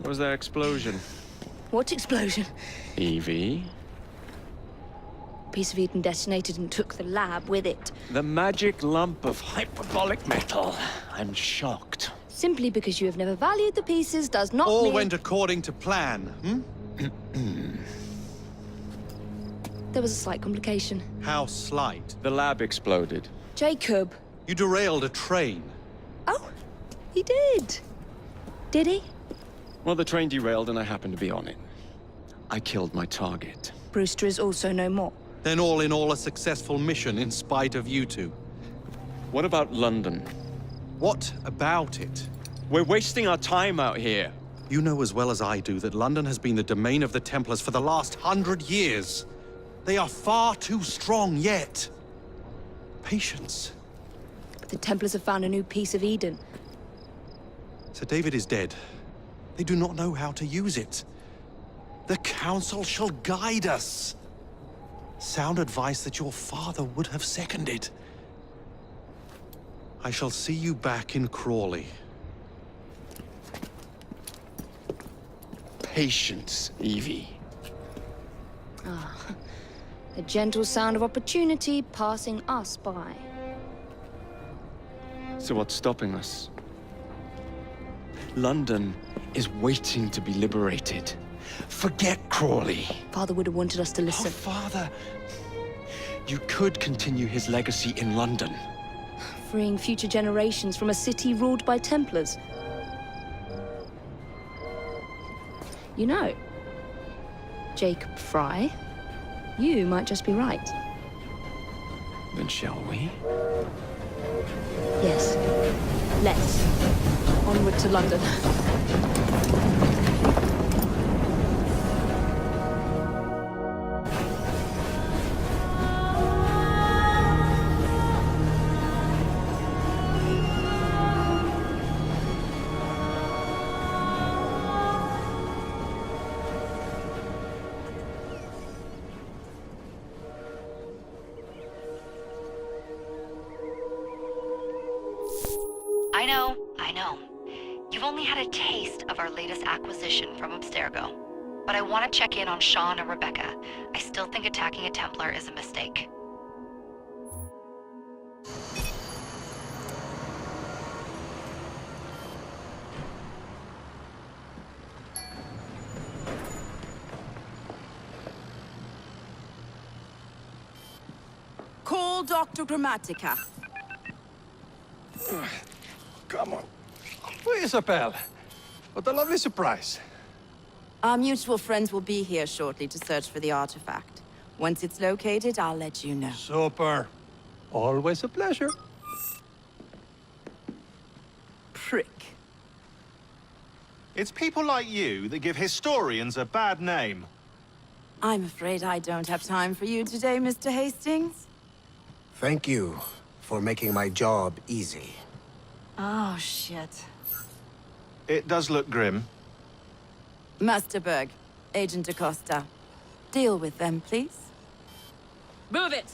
Was there explosion? What explosion? Evie? Piece of Eden detonated and took the lab with it. The magic lump of hyperbolic metal. I'm shocked. Simply because you have never valued the pieces does not All mean... went according to plan, There was a slight complication. How slight. The lab exploded. Jacob. You derailed a train. Oh, he did. Did he? Well, the train derailed and I happened to be on it. I killed my target. Brewster is also no more. Then all in all a successful mission in spite of you two. What about London? What about it? We're wasting our time out here. You know as well as I do that London has been the domain of the Templars for the last 100 years. They are far too strong yet. Patience. But the Templars have found a new piece of Eden. Sir David is dead. They do not know how to use it. The Council shall guide us. Sound advice that your father would have seconded. I shall see you back in Crawley. Patience, Evie. The gentle sound of opportunity passing us by. So what's stopping us? London is waiting to be liberated. Forget Crawley. Father would have wanted us to Oh, listen. Father. You could continue his legacy in London. Freeing future generations from a city ruled by Templars. You know, Jacob Fry, you might just be right. Then shall we? Yes. Let's. Onward to London. I know. You've only had a taste of our latest acquisition from Abstergo. But I want to check in on Sean and Rebecca. I still think attacking a Templar is a mistake. Call Dr. Grammatica. Come on. Oh, Isabel. What a lovely surprise. Our mutual friends will be here shortly to search for the artifact. Once it's located, I'll let you know. Super. Always a pleasure. Prick. It's people like you that give historians a bad name. I'm afraid I don't have time for you today, Mr. Hastings. Thank you for making my job easy. Oh, shit. It does look grim. Masterberg, Agent Acosta. Deal with them, please. Move it!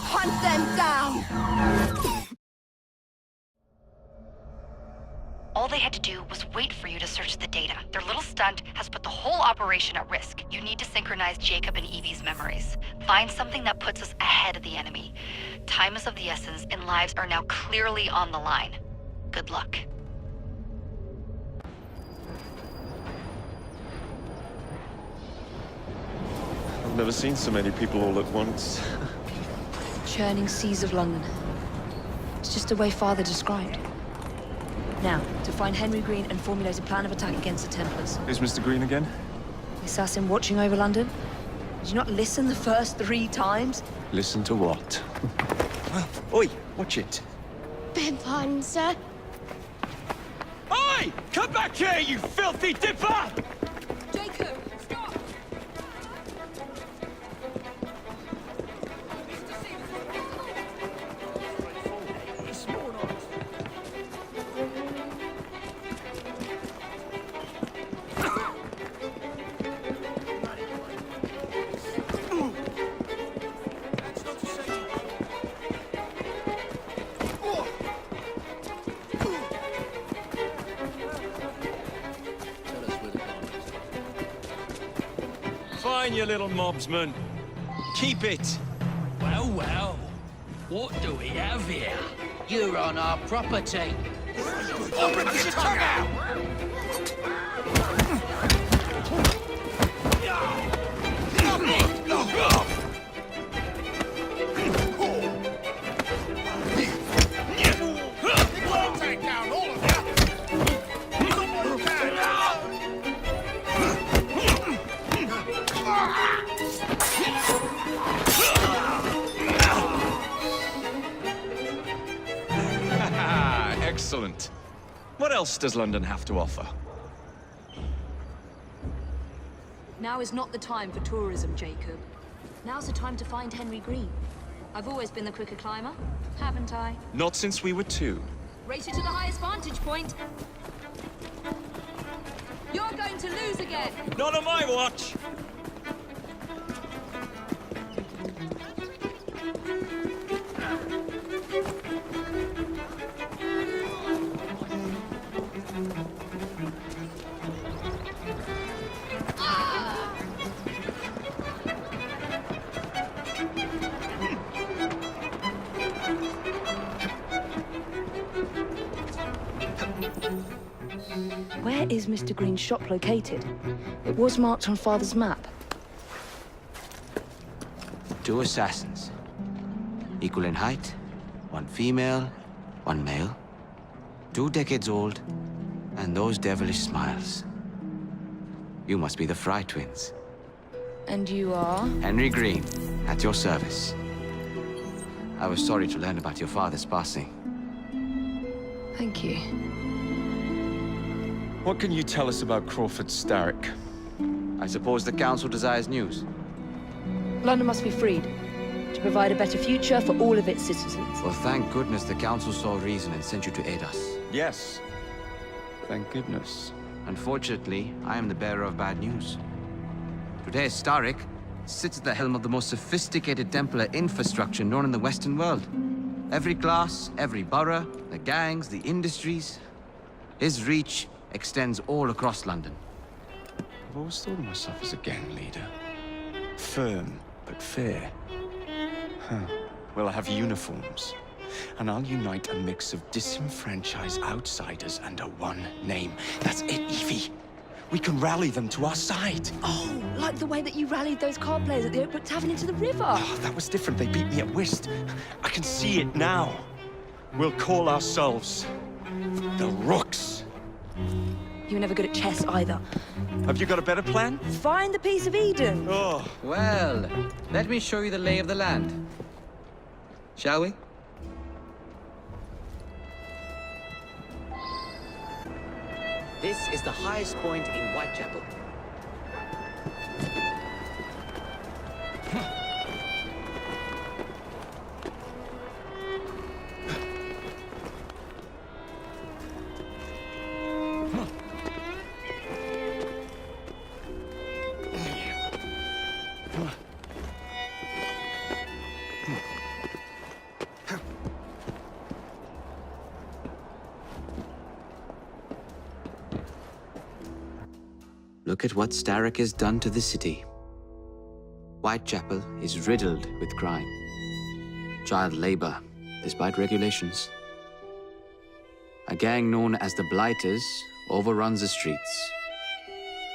Hunt them down! All they had to do was wait for you to search the data. Their little stunt has put the whole operation at risk. You need to synchronize Jacob and Evie's memories. Find something that puts us ahead of the enemy. Time is of the essence, and lives are now clearly on the line. Good luck. I've never seen so many people all at once. Churning seas of London. It's just the way Father described. Now, to find Henry Green and formulate a plan of attack against the Templars. Is Mr. Green again? The assassin watching over London? Did you not listen the first 3 times? Listen to what? Oi, watch it. Beg pardon, sir. Oi! Come back here, you filthy dipper! Jacob, stop! fine, you little mobsman. Keep it. Well, well. What do we have here? You're on our property. Open your tongue out! Take down all of you! Someone Excellent. What else does London have to offer? Now is not the time for tourism, Jacob. Now's the time to find Henry Green. I've always been the quicker climber, haven't I? Not since we were 2. Race you to the highest vantage point. You're going to lose again. Not on my watch! Where is Mr. Green's shop located? It was marked on Father's map. 2 assassins. Equal in height, 1 female, 1 male. 2 decades old, and those devilish smiles. You must be the Fry twins. And you are? Henry Green, at your service. I was sorry to learn about your father's passing. Thank you. What can you tell us about Crawford Starrick? I suppose the Council desires news. London must be freed, to provide a better future for all of its citizens. Well, thank goodness the Council saw reason and sent you to aid us. Yes. Thank goodness. Unfortunately, I am the bearer of bad news. Today, Starrick sits at the helm of the most sophisticated Templar infrastructure known in the Western world. Every class, every borough, the gangs, the industries. His reach extends all across London. I've always thought of myself as a gang leader. Firm, but fair. Huh. Well, I have uniforms. And I'll unite a mix of disenfranchised outsiders under one name. That's it, Evie. We can rally them to our side. Oh, like the way that you rallied those card players at the Oakbrook Tavern into the river. Oh, that was different. They beat me at whist. I can see it now. We'll call ourselves the Rooks. You were never good at chess either. Have you got a better plan? Find the piece of Eden. Oh, Well, let me show you the lay of the land. Shall we? This is the highest point in Whitechapel. Look at what Starrick has done to the city. Whitechapel is riddled with crime. Child labor, despite regulations. A gang known as the Blighters overruns the streets,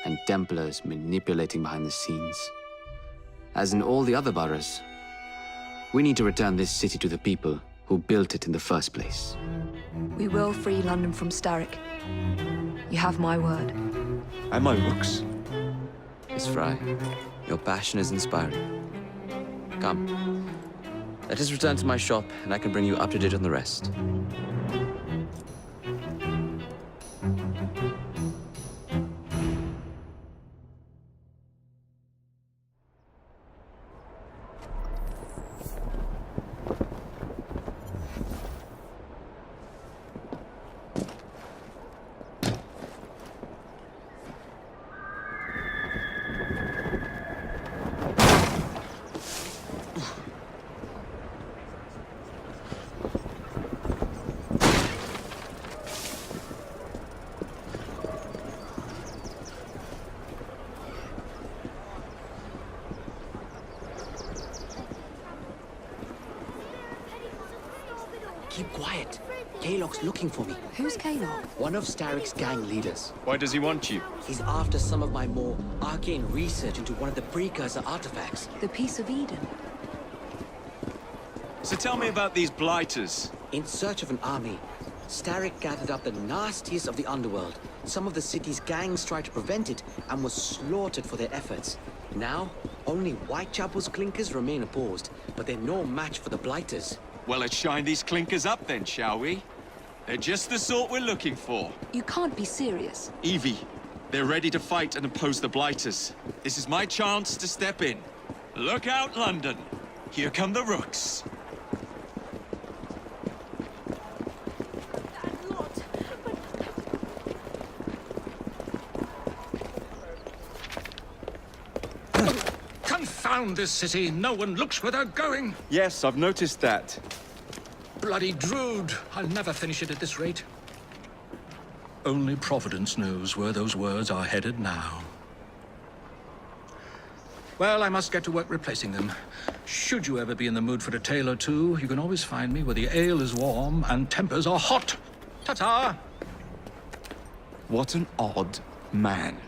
and Templars manipulating behind the scenes. As in all the other boroughs, we need to return this city to the people who built it in the first place. We will free London from Starrick. You have my word. and my Rooks. Miss Fry, your passion is inspiring. Come. Let us return to my shop, and I can bring you up to date on the rest. Keep quiet. Kalok's looking for me. Who's Kalok? One of Starrick's gang leaders. Why does he want you? He's after some of my more arcane research into one of the precursor artifacts. The Piece of Eden. So tell me about these blighters. In search of an army, Starrick gathered up the nastiest of the underworld. Some of the city's gangs tried to prevent it and was slaughtered for their efforts. Now, only Whitechapel's clinkers remain opposed, but they're no match for the blighters. Well, let's shine these clinkers up then, shall we? They're just the sort we're looking for. You can't be serious. Evie, they're ready to fight and oppose the blighters. This is my chance to step in. Look out, London. Here come the rooks. Confound this city. No one looks where they're going. Yes, I've noticed that. Bloody Drood. I'll never finish it at this rate. Only Providence knows where those words are headed now. Well, I must get to work replacing them. Should you ever be in the mood for a tale or two, you can always find me where the ale is warm and tempers are hot. Ta-ta! What an odd man.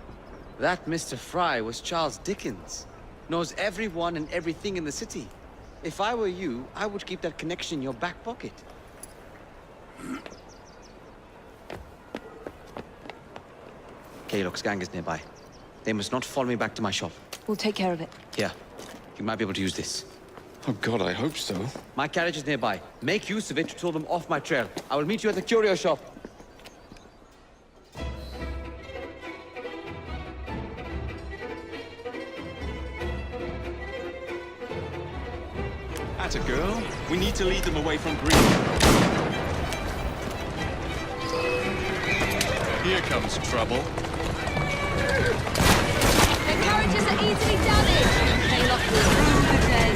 That Mr. Fry was Charles Dickens. Knows everyone and everything in the city. If I were you, I would keep that connection in your back pocket. Kalok's gang is nearby. They must not follow me back to my shop. We'll take care of it. Here, you might be able to use this. Oh God, I hope so. My carriage is nearby. Make use of it to throw them off my trail. I will meet you at the curio shop. Atta girl. We need to lead them away from Green. Here comes trouble. Their carriages are easily damaged. Kalok will rue the day.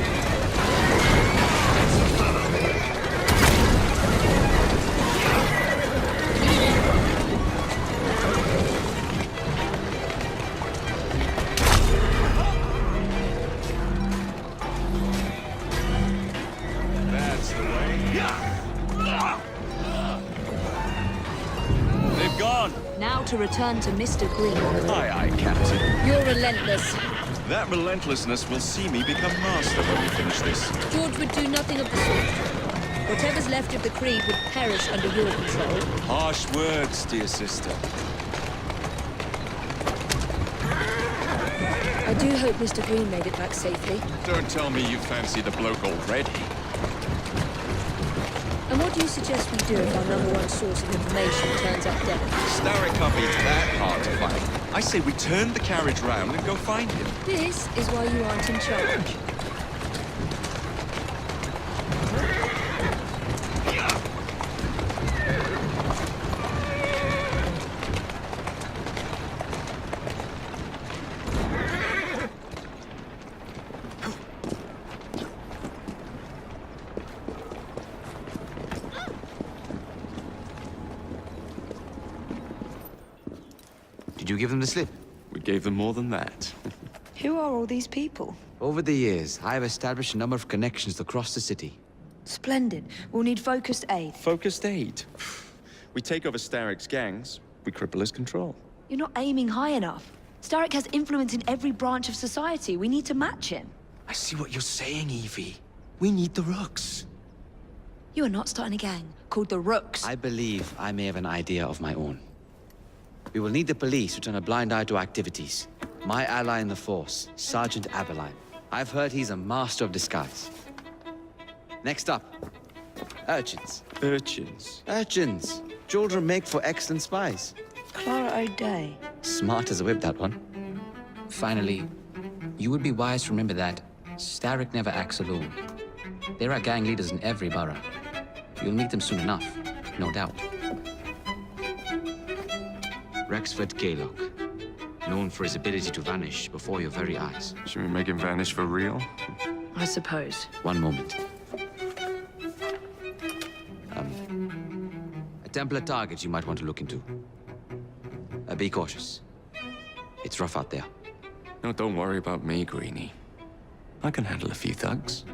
That's the way. They've gone. Now to return to Mr. Green. Aye, aye, Captain. You're relentless. That relentlessness will see me become master when we finish this. George would do nothing of the sort. Whatever's left of the Creed would perish under your control. Harsh words, dear sister. I do hope Mr. Green made it back safely. Don't tell me you fancy the bloke already. And what do you suggest we do if our #1 source of information turns up dead? Starrick can't be that hard to find. I say we turn the carriage round and go find him. This is why you aren't in charge. Did you give them the slip? We gave them more than that. Who are all these people? Over the years, I have established a number of connections across the city. Splendid. We'll need focused aid. Focused aid. We take over Starrick's gangs, we cripple his control. You're not aiming high enough. Starrick has influence in every branch of society. We need to match him. I see what you're saying, Evie. We need the rooks. You are not starting a gang called the Rooks. I believe I may have an idea of my own. We will need the police to turn a blind eye to activities. My ally in the force, Sergeant Aberline. I've heard he's a master of disguise. Next up, urchins. Urchins? Urchins. Children make for excellent spies. Clara O'Day. Smart as a whip, that one. Finally, you would be wise to remember that Starrick never acts alone. There are gang leaders in every borough. You'll meet them soon enough, no doubt. Rexford Kalok, known for his ability to vanish before your very eyes. Should we make him vanish for real? I suppose. One moment. A Templar target you might want to look into. Be cautious. It's rough out there. No, don't worry about me, Greenie. I can handle a few thugs.